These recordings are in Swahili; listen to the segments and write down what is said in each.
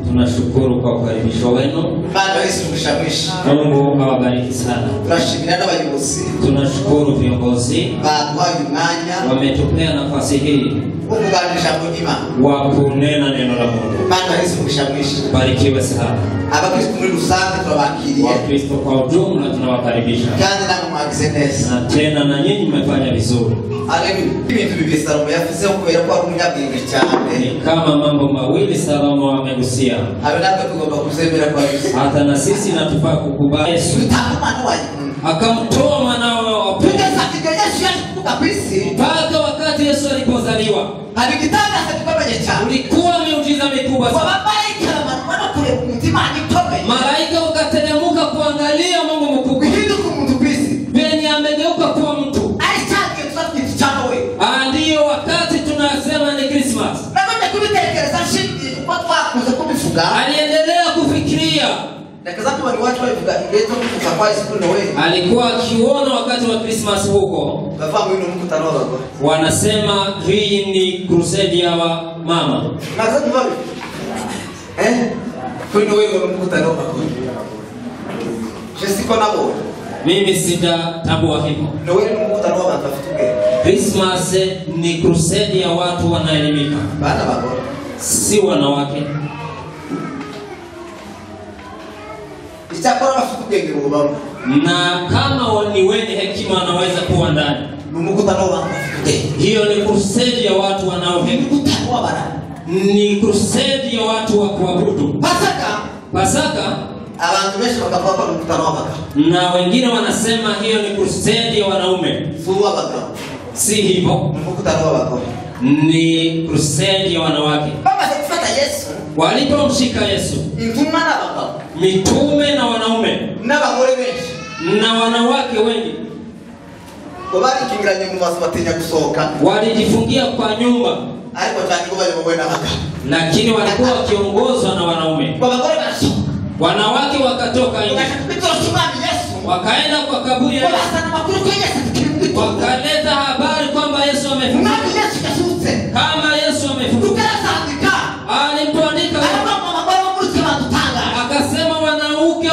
Tunashukuru kwa ukaribisho wenu. Mungu awabariki sana. Tunashukuru viongozi wametupea nafasi hii ukuganisha mutima wa kunena neno la Mungu. Bwana Yesu mshawishi. Barikiwe sana. Abakristo muri rusange turabakiriye. Wakristo kwa ujumla tunawakaribisha. Kandi namwe mwagize neza. Na tena na nyinyi mmefanya vizuri. Ibintu bibiri Salomo yavuze kubera ko ari umunyabwenge cyane. Ni kama mambo mawili Salomo amegusia. Habe natwe tugomba kuzemera kwa Yesu. Hata na sisi natufaa kukubali Yesu. Akamtoa mwanawe wa pekee. Mpaka wakati Yesu alipozaliwa. Ulikuwa miujiza mikubwa sana. Malaika wakateremka kuangalia Mungu mkubwa. Penye amegeuka kuwa mtu. Ndio wakati tunasema ni Christmas. Aliendelea kufikiria. Alikuwa akiona wakati wa Christmas huko. Wanasema hii ni crusade ya mama. Mimi sitatambua hivyo. Christmas ni crusade ya watu wanaelimika. Si wanawake. Na kama ni wenye hekima wanaweza kuwa ndani. Hiyo ni crusade ya watu wanaohekima. Ni crusade ya watu wa kuabudu. Pasaka abantu benshi bakavuga ko mukutano w'abagabo. Na wengine wanasema hiyo ni crusade ya wanaume. Si hivyo. Mukutano w'abagabo. Ni crusade ya wanawake. Baba hakufata Yesu. Walipomshika Yesu. Mitume na baba. Mitume na wanaume. Na bagore benshi. Na wanawake wengi. Bobari kingiranye mu maso batinya gusohoka. Walijifungia kwa nyumba. Aliko cyane ko bari mu bwenda baka. Lakini walikuwa wakiongozwa na wanaume. Bagore benshi. Wanawake wakatoka nje. Wakaenda kwa kaburi la Yesu. Wakaleta habari kwamba Yesu amefufuka. Kama Yesu amefufuka. Alipoandika akasema wanawake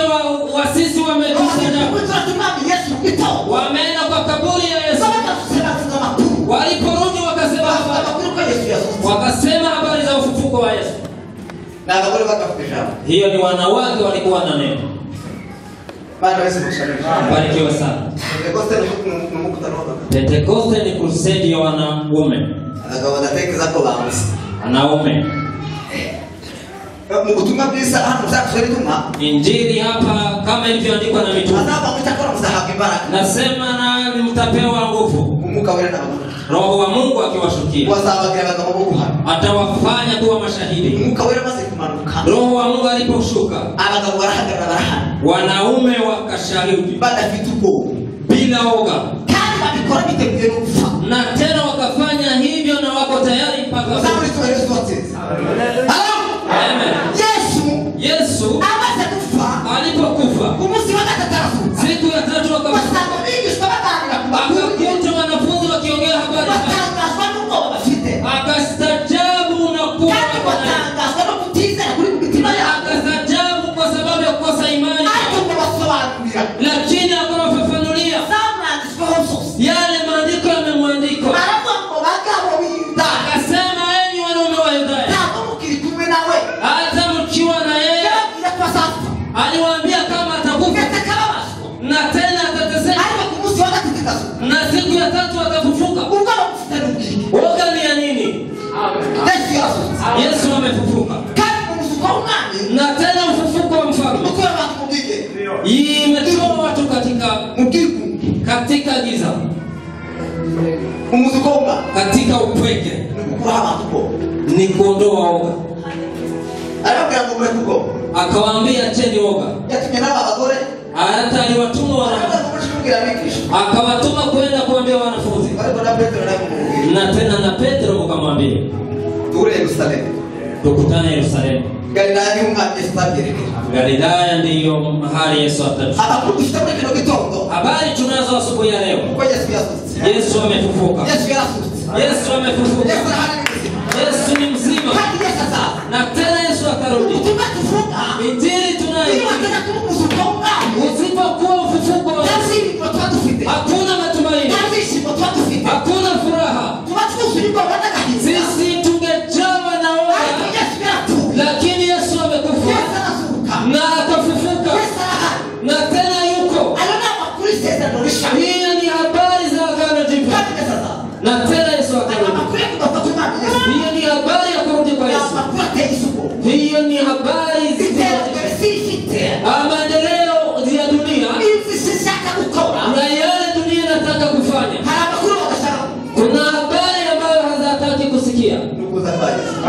wa sisi wamekusanya. Wameenda kwa kaburi ya Yesu. Waliporudi wakasema habari za ufufuko wa Yesu. Na wale wakafikisha. Hiyo ni wanawake walikuwa na neno. Bwana Yesu mshawishi. Barikiwa sana. Pentecoste ni crusade ya wanaume. Wanateka kwa basi. Wanaume. Mkutunga bisa hapa msakutuma. Injili hapa kama ilivyoandikwa na mitume. Nasema na mtapewa nguvu. Roho wa Mungu akiwashukia. Atawafanya kuwa mashahidi. Roho wa Mungu aliposhuka. Wanaume wakashahidi. Bila woga. Na tena wakafanya hivyo na wako tayari mpaka. Amen. Yesu alipokufa. Siku ya tatu akafufuka. Akakuta wanafunzi wakiongea habari. Akastajabu na kuwa akastajabu kwa sababu ya kukosa imani. Lakini akawafafanulia yale maandiko yamemwandika. Akasema enyi wanaume wa Yudaya, hata mkiwa na yeye aliwaambia kama atakufa na tena atateseka na siku ya tatu atafufuka. Woga ni ya nini? Yesu amefufuka. Na tena ufufuko wa mfalme imetoa watu katika giza, katika upweke, ni kuondoa woga. Akawaambia acheni woga. Hata aliwatuma wanawake. Akawatuma kwenda kuambia wanafunzi. Na tena na Petro akamwambia tukutane Yerusalemu. Galilaya ndiyo mahali Yesu atatufikisha. Habari tunazo asubuhi ya leo. Yesu amefufuka. Yesu amefufuka. Yesu ni mzima. Na tena Yesu atarudi. Injili tunayo. Usipokuwa ufufuko hakuna matumaini. Hakuna furaha. Sisi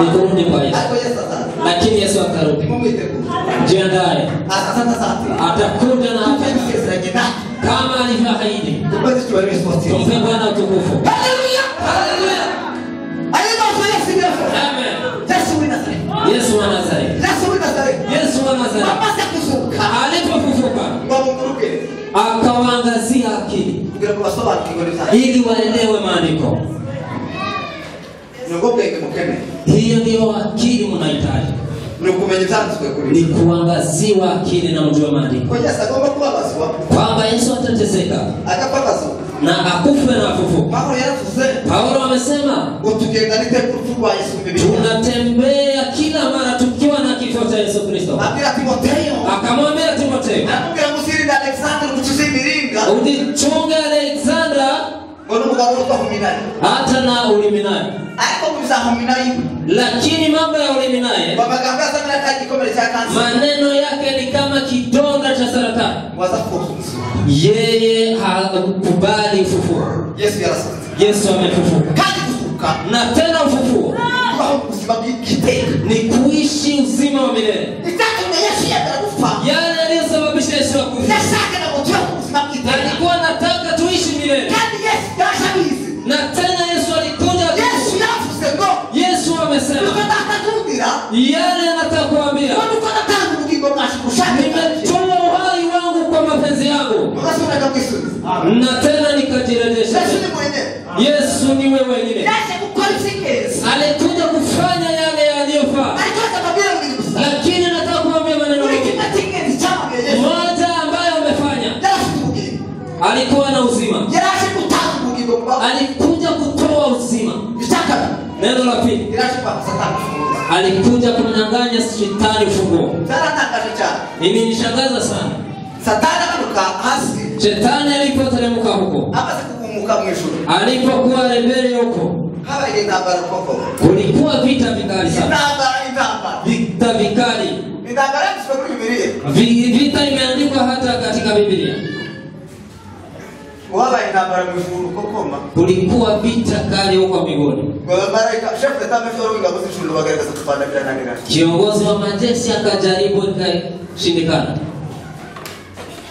ni kurudi kwa Yesu. Ariko Yesu ataza. Lakini Yesu atarudi. Mumwitegure. Jiandae. Asante. Atakuja na Atakisezeranya kama alivyoahidi. Tumbeze tuwalio swati. Tumpe Bwana utukufu. Haleluya. Haleluya. Ayema kwa Yesu Kristo. Amen. Yesu wa Nazareti. Yesu wa Nazareti. Yesu wa Nazareti. Yesu wa Nazareti. Mapasa kuzuka. Alipofufuka Bamunguruke. akawaangazia akili Kugira ngo basobanukirwe neza. ili waelewe maandiko. Nugobwenge mukene. Hiyo ndio akili mnahitaji. Ni kumenya ibyanditswe kuri. Ni kuangaziwa akili na mjue maandiko. Kwa Yesu agomba kubabazwa. Kwamba Yesu atateseka Akapabazwa. na akufe na afufuke. Paulo yaravuze. Paulo amesema Utugenda niteko rwa Yesu mbibiri. tunatembea kila mara tukiwa na kifo cha Yesu Kristo. Abira Timotheo. Akamwambia Timotheo, Nakubwira musiri na Alexander mutuze imiringa. ujichunge Alexander Ngono mugabo twahuminaye. hata na ulimi naye. Ariko muzahuminaye. Lakini mambo ya ulimi naye, Bamagamba sana kagikomere cya kansa. maneno yake ni kama kidonda cha saratani. Wazafufuza. Yeye hakubali ufufuo. Yesu yarasutse. Yesu amefufuka. Kandi kufuka. Na tena ufufuo Kubaho ubuzima bw'igiteka. ni kuishi uzima wa milele. Itatumye Yesu yagera gupfa. Yale yaliyosababisha Yesu akufe. Yashaka na moto ubuzima bw'igiteka. Alikuwa anataka tuishi milele. Kandi Yesu yashabizi. Na tena Yesu alikuja. Yesu yavuze ngo Yesu amesema tutatatumbira. yale anataka kuambia. Ngo tutatanga ubugingo bwacu gushaka. Nimetoa uhai wangu kwa mapenzi yangu. Ugasubira kwisubiza. Na tena nikajirejesha. Yesu ni mwenyewe. Yesu ni wewe wengine. Yaje gukora iby'ingenzi. Alikuja kufanya yale yaliyofaa. Ariko atababwira ngo ni gusa. Lakini nataka kuambia maneno Buri mengi. kimwe cy'ingenzi cyamubwiye Yesu. Moja ambayo amefanya, Yarafite ubugingo. alikuwa na uzima. Yaraje gutanga ubugingo bwawe. Alikuja kutoa uzima. Ishaka. Neno la pili, Yaraje kwa Satani. alikuja kumnyang'anya shetani ufunguo. Zaratangaje cyane. Imenishangaza sana. Satani amanuka hasi. Shetani alipoteremka huko, Amaze kugumuka mu ijuru. alipokuwa rebeli huko, Habaye intambara koko. kulikuwa vita vikali sana. Intambara. Vita vikali. Intambara yanditswe muri Bibiliya. Vita imeandikwa hata katika Biblia. Habaye intambara mu ijuru kokoma. Kulikuwa vita kali huko mbinguni. Malaika chef de tameforo w'ingabo z'ijuru bagaragaza kupanda birananira. Kiongozi wa majeshi akajaribu ikashindikana.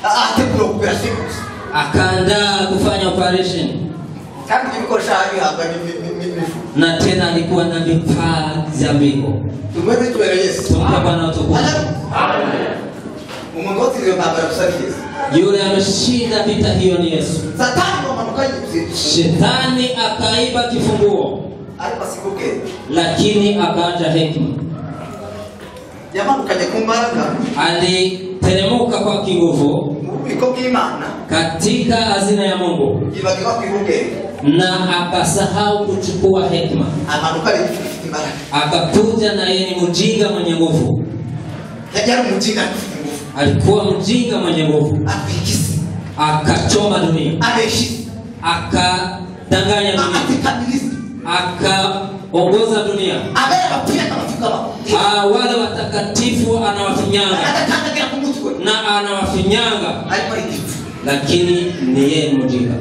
Ategura operation. Akaandaa kufanya operation. Kandi ibikoresho abihabwa ni Na tena alikuwa na vifaa vya mbingu. tumweze tuwele Yesu. Tumpe Bwana utukufu. Amen. Umongoti ndio ntambara kusafiri. Yule ameshinda vita hiyo ni Yesu. Satani wamanuka yibuze. Shetani akaiba kifunguo, Ariko sikuke. lakini akaacha hekima. Yamanukanye ku mbaraga. Aliteremuka kwa kinguvu Mu bubiko bw'Imana. katika hazina ya Mungu Yibagirwa kwibuke. na akasahau kuchukua hekima. Amanuka ari gifite imbaraga. Akakuja na yeye ni mjinga mwenye nguvu. Yajya umujinga afite ingufu. Alikuwa mjinga mwenye nguvu. Akwikisi. Akachoma dunia, Abeshi. akadanganya dunia, Akatikabilisi. akaongoza dunia. Abera bapira kabatukaba. Wale watakatifu anawafinyanga Atakandagira ku mutwe. na anawafinyanga, Ariko ari gifu. lakini ni yeye mjinga.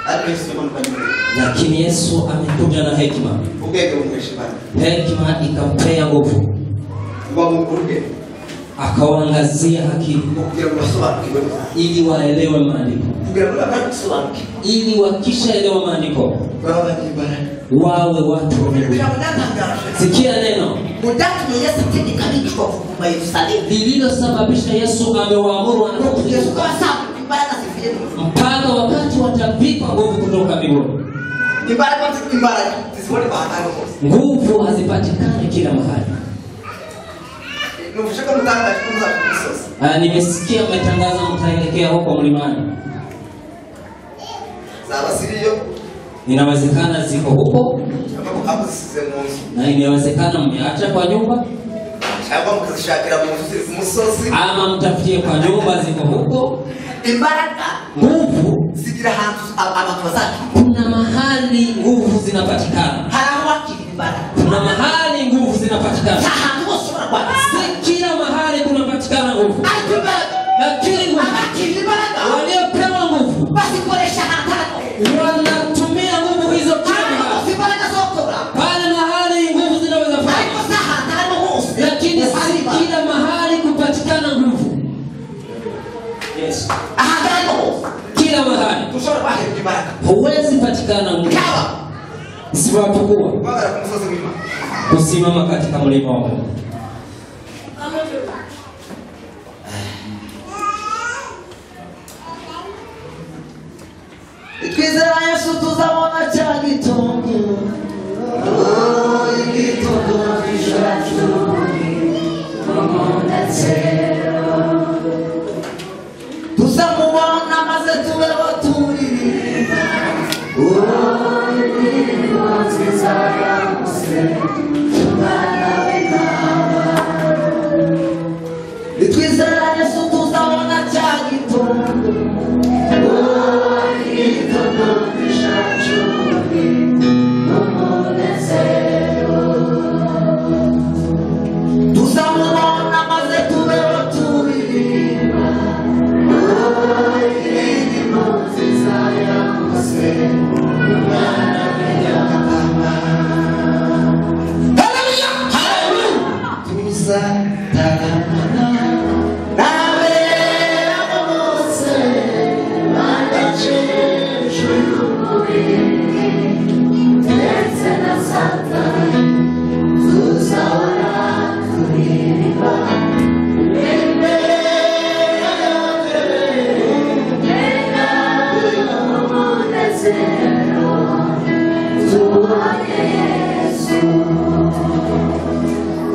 Ariko Yesu yamanukanye. Lakini Yesu amekuja na hekima. Ubwenge bumweshimana. Hekima ikampea nguvu, Ngo mukuruke. akawaangazia akili Kugira ngo basobanukirwe. ili waelewe maandiko, Kugira ngo basobanukirwe. ili wakishaelewa maandiko Baba nibara. wawe watu wa Mungu. Biramunatangaje. Sikia neno Mudatumye Yesu ategeka abigishwa kuvuma Yerusalemu. lililosababisha Yesu amewaamuru wanafunzi Yesu kawasabu imbaraga zivuye mu mpaka wakati watavikwa nguvu kutoka mbinguni. imbaraga zizibone bahangana hose. Nguvu hazipatikani kila mahali. Nuvushaka mutangaje kumza kusosa. Nimesikia mmetangaza mtaelekea huko mlimani. Zaba siriyo. Inawezekana ziko huko Hapo zisize mu nzu. na inawezekana mmeacha kwa nyumba, Cyangwa mukazishakira mu nzu ziri ku musozi. ama mtafutie kwa nyumba ziko huko. Imbaraga Nguvu, zigira ahantu abantu bazaki. kuna mahali nguvu zinapatikana. Haraho wakiri imbaraga. Kuna mahali nguvu zinapatikana. Ahantu hose urarwara. Si kila mahali kunapatikana nguvu. Ariko imbaraga. Lakini nguvu Abakiri imbaraga. waliopewa nguvu Bazikoresha ahantu haraho. wanatumia Siwatukua kusimama katika mlima wa Mungu. Twizera Yesu tuzabona cya gitongo. Igitondo kishacu umunezero. Tuzamubona maze tubeho turirimba. Indirimbo nziza yamuse umwana w'intama. Twizera Yesu tuzabona cya gitongo. Igitondo kishacu umunezero. Tuzamubona maze tubeho turirimba. Indirimbo nziza yamuse umwana w'intama. Haleluya, haleluya. Tuzataramana nawe bose bagacishije umubiri ndetse na Satani. Tuzahora turirimba imbere y'umunezero. Tubahe Yesu.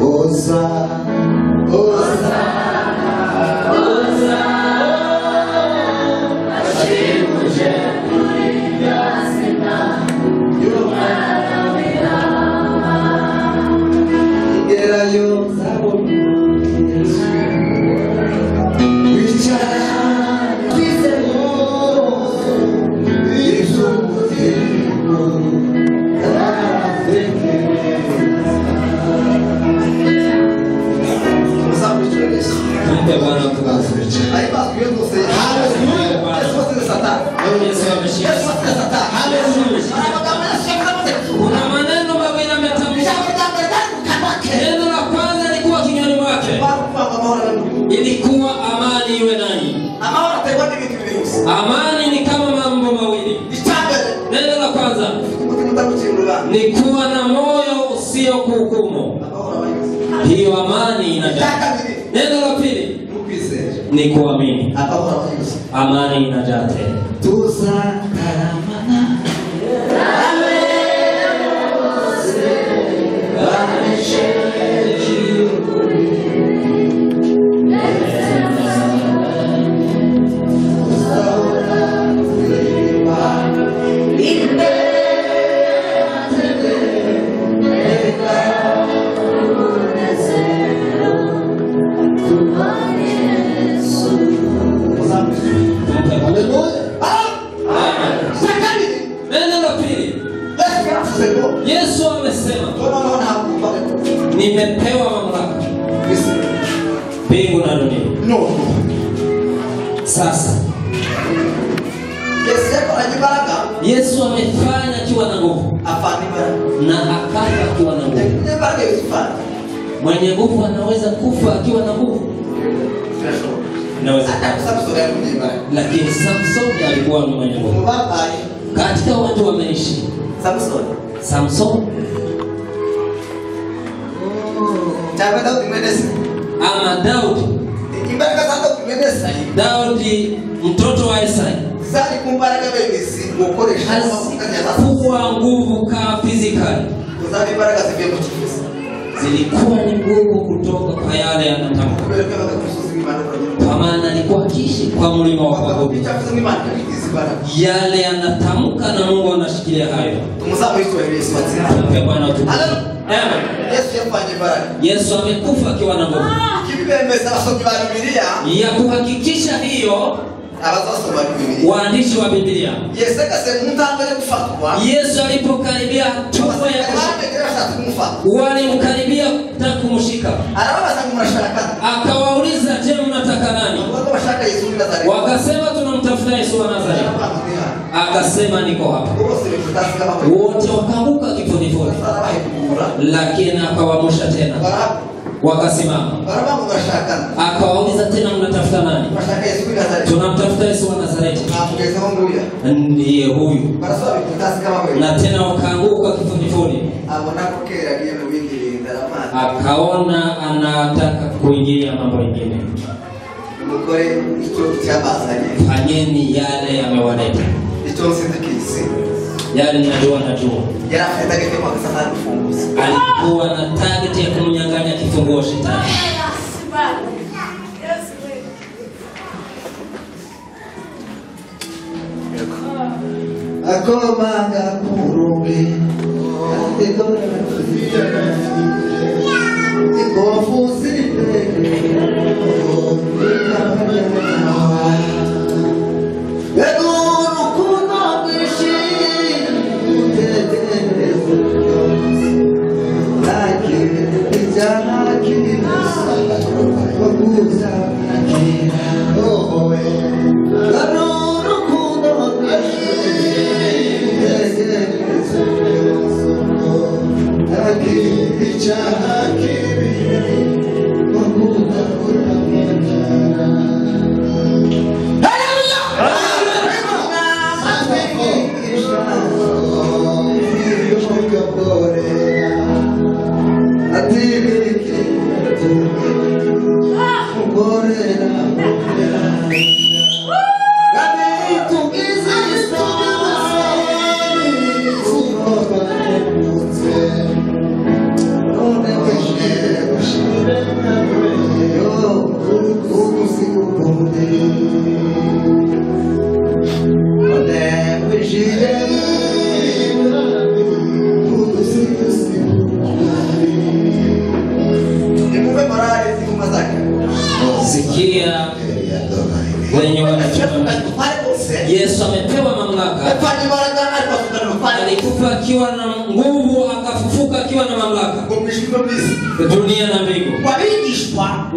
Oza, oza, oza, ashimuje kuri yazina y'umwana w'intama. Ingerayo zabona Yesu. Wicara twizeye iby'umutima Mpe Bwana tukasifiwe. Yesu ameshinda. Kuna maneno mawili ametamka. Neno la kwanza lilikuwa kinywani mwake. Ilikuwa amani iwe nanyi. Amani ni kama mambo mawili. Neno la kwanza ni kuwa na moyo usio kuhukumu. Hiyo amani inajaa. Neno la pili ni kuamini. Amani inajaa tele. Tuzataramana nawe bose bagacishije umubiri ndetse na Satani. Tuzahora turirimba imbere y'umunezero. Tubahe Yesu. Neno la pili, Yesu amesema nimepewa mamlaka mbingu na dunia. Sasa Yesu amefanya akiwa na nguvu na akafa akiwa na nguvu. Mwenye nguvu anaweza kufa akiwa na nguvu. Inaweza. Lakini Samson alikuwa mwenye nguvu. Katika watu wameishi Samson ama Daudi mtoto wa Isai. Kuwa nguvu ka physically. Zilikuwa ni nguvu kutoka kwa yale yanatamka. Kwa maana alikuwa akiishi kwa mlima wa kuabudu. Yale yanatamka na Mungu anashikilia hayo. Tumpe Bwana utukufu. Yesu amekufa akiwa na nguvu. Ya kuhakikisha hiyo waandishi wa Biblia. Yesu alipokaribia hatua ya kushika, walimkaribia kumshika. Akawauliza, je, mnataka nani? Wakasema, tunamtafuta Yesu wa Nazareti. Akasema, niko hapa. Wote wakaanguka kifudifudi, lakini akawaamsha tena. Wakasimama. Akawauliza tena, mnatafuta nani? Tunamtafuta Yesu wa Nazareti. Ndiye huyu. Na tena wakaanguka kifudifudi. akaona anataka kuingia mambo mengine. Fanyeni yale yamewaleta. Yale najua. Alikuwa na target ya kumnyang'anya kifunguo shetani. Akomanga kurubi Adedora Ikofusile Eguru kuna bishi Lakini Lakini Wakuza Eguru kuna bishi Sikia wenye wanachama. Yesu amepewa mamlaka. Alikufa akiwa na nguvu, akafufuka akiwa na mamlaka. Dunia na mbingu.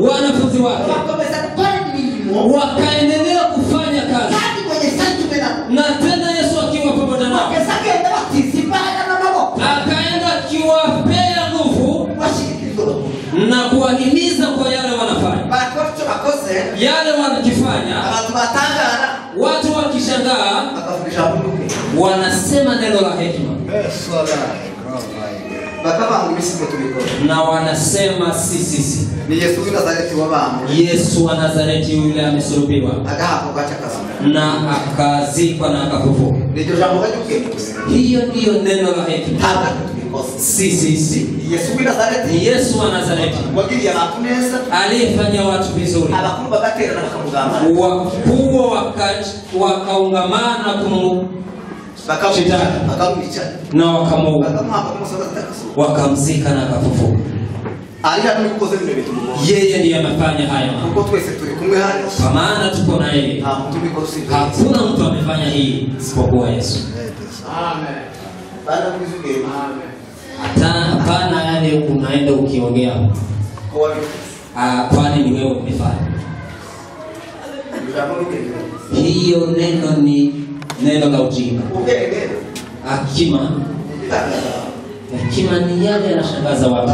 Wanafunzi wake wakaendelea kufanya kazi. Na tena Yesu akiwa pamoja nao. Akaenda akiwapea nguvu na kuwahimiza kwa yale wanafanya. Yale wanakifanya, watu wakishangaa, wanasema neno la hekima. Na wanasema si. Yesu wa Nazareti yule amesulubiwa. Na akazikwa na akafufuka. Hiyo ndiyo neno la hekima. Si. Yesu wa Nazareti alifanya watu vizuri. Wakubwa wakaungamana na wakamuua, wakamzika na akafufuka. Yeye ndiye amefanya haya mambo. Kwa maana tuko na yeye. Hakuna mtu amefanya hii isipokuwa Yesu. Amen. Hapana yale unaenda ukiongea. Kwani ni wewe umefanya. Hiyo neno ni neno la ujinga. Hekima ni yale yanashangaza watu.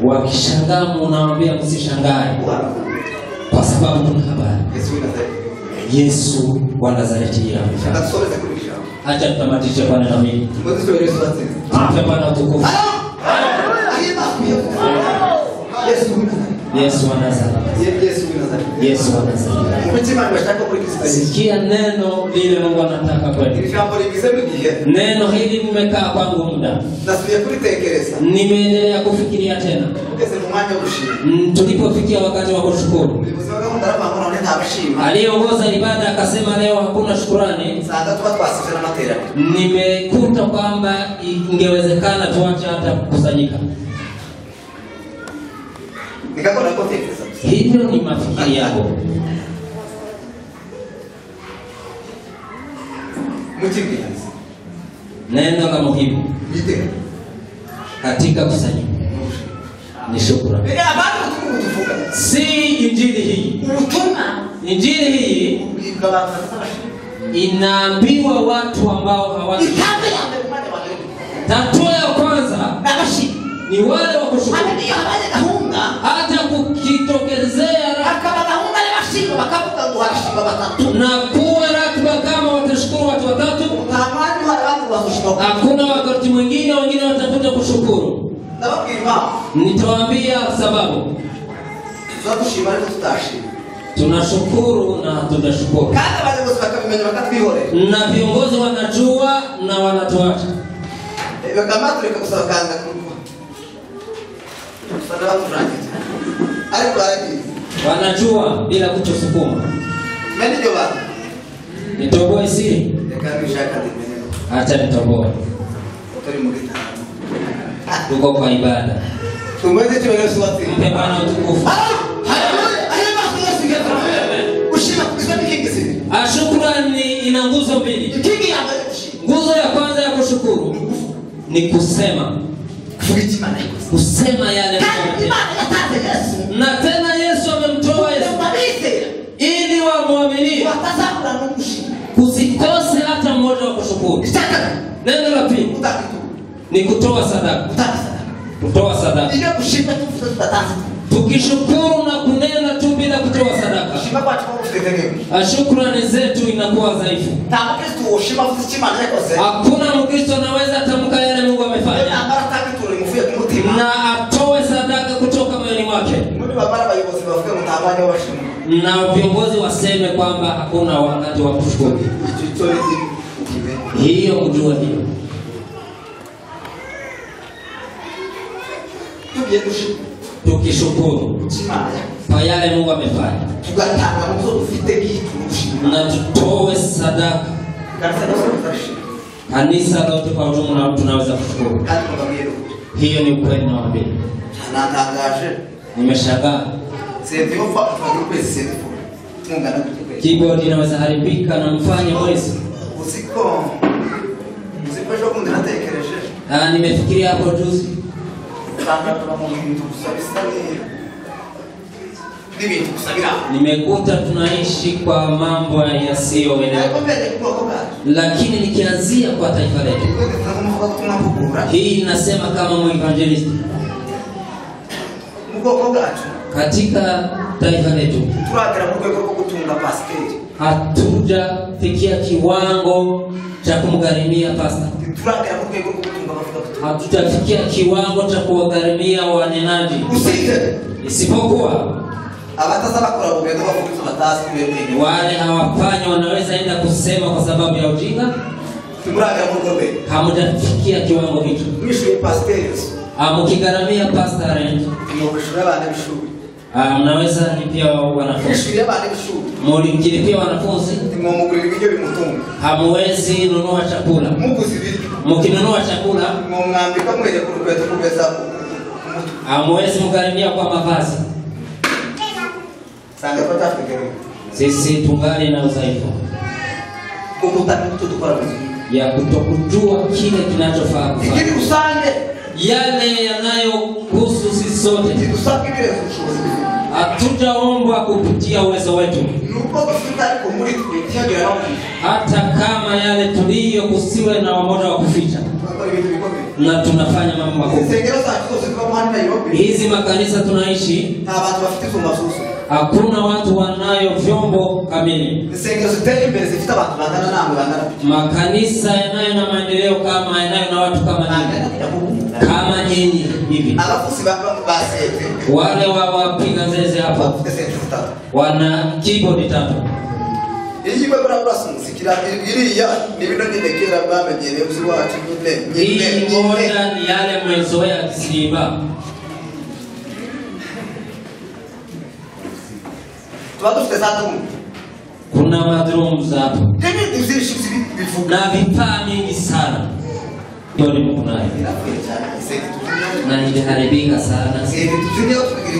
Wakishangaa mnawaambia msishangae. Kwa sababu kuna habari. Yesu wa Nazareti amefanya. Acha tutamatishe kwa neno hili. Bwana utukufu. Yesu wa Nazareti. Yesu wa Nazareti. Sikia neno lile Mungu anataka kwetu. Neno hili limekaa kwangu muda. Nimeendelea kufikiria tena. Tulipofikia wakati wa kushukuru, aliongoza ibada akasema leo hakuna shukrani. Nimekuta kwamba ingewezekana tuache hata kukusanyika. Hivyo ni mafikiri yako. Neno la muhimu katika kusanyika ni shukrani. Si injili hii. Injili hii inaambiwa watu ambao hawajui. Hatua ya kwanza ni wale wa kushukuru. Hata kukitokezea na kuwa ratiba kama watashukuru watu watatu, hakuna wakati mwingine wengine Nitawaambia sababu. Tunashukuru na tutashukuru. Na viongozi wanajua na wanatuacha. Wanajua bila kutusukuma. Nitoboe siri. Acha nitoboe. Tuko kwa ibada. Tumweze tuelewe swati. Mpe Bwana utukufu. Shukrani ina nguzo mbili. Nguzo ya kwanza ya kushukuru ni kusema. Kusema yale na tena Yesu amemtoa Yesu ili wamwamini. Kusikose hata mmoja wa kushukuru. Neno la pili ni kutoa sadaka. Kutoa sadaka. Tukishukuru na kunena tu bila kutoa sadaka, shukrani zetu inakuwa dhaifu. Hakuna Mkristo anaweza tamka yale Mungu amefanya na atoe sadaka kutoka moyoni mwake. Na viongozi waseme kwamba hakuna wakati wa kushukuru. Hiyo kujua hiyo. Tukishukuru kwa yale Mungu amefanya, na tutoe sadaka. Kanisa lote kwa ujumla tunaweza kushukuru. Hiyo ni ukweli na waambia. Nimeshangaa. Keyboard inaweza haribika na mfanye mwezi. Nimefikiria hapo juzi. Nimekuta tunaishi kwa mambo yasiyoeleweka, lakini nikianzia kwa taifa letu. Hii nasema kama mwevangelist. Katika taifa letu hatujafikia kiwango cha kumgharimia pastor. Hatutafikia kiwango cha kuwagharimia wanenaji. Isipokuwa wale hawafanya wanaweza enda kusema kwa sababu ya ujinga. Hamjafikia kiwango hicho. Mkigharamia pastor rent, mnaweza lipia wanafunzi. Mlipia wanafunzi, hamwezi nunua chakula. Mkinunua chakula, hamwezi mgharimia kwa mavazi. Sisi tungali na udhaifu ya kutokujua kile kinachofaa kufanya. Yale yanayohusu sisi sote hatujaombwa kupitia uwezo wetu. Hata kama yale tuliyo kusiwe na wamoja wa kuficha, na tunafanya mambo makubwa. Hizi makanisa tunaishi, hakuna watu wanayo vyombo kamili. Makanisa yanayo na maendeleo kama yanayo na watu kama nyinyi hivi. Wale wapiga zeze hapa wana keyboard tatu. Hii moja ni yale mwezoea kisiba. Kuna madrums hapo na vifaa mingi sana. Ndio nimekunayo na iliharibika sana,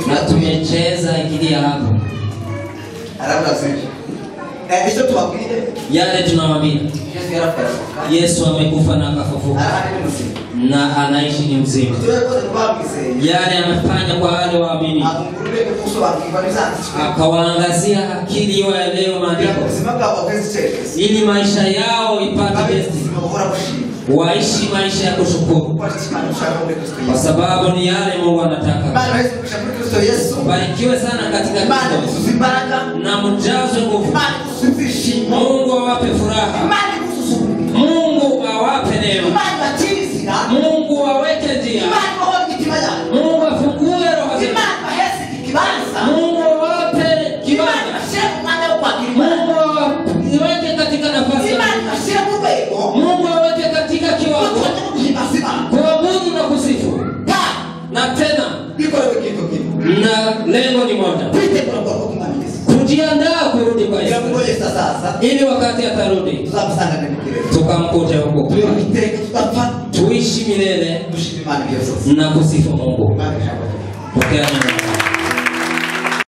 na tumecheza ikili hapo. Yale tunawaambia, Yesu amekufa na akafufuka na anaishi ni mzima. Yale amefanya kwa wale waamini, akawaangazia akili yao ya leo maandiko, ili maisha yao ipate besti, waishi maisha ya kushukuru, kwa sababu ni yale Mungu anataka. Barikiwe sana katika Kristo na mjazwe nguvu. Mungu awape furaha, Mungu awape neema, Mungu aweke njia, na tena ikora kitu kitu na lengo ni moja, kwitegura kwa kumwamini Yesu, kujiandaa kurudi kwa Yesu, ngoje sasa ili wakati atarudi tuzamsanga ndani kile tukamkute huko, tuishi milele tushimimane Yesu na kusifu Mungu. Bwana. Pokea neno.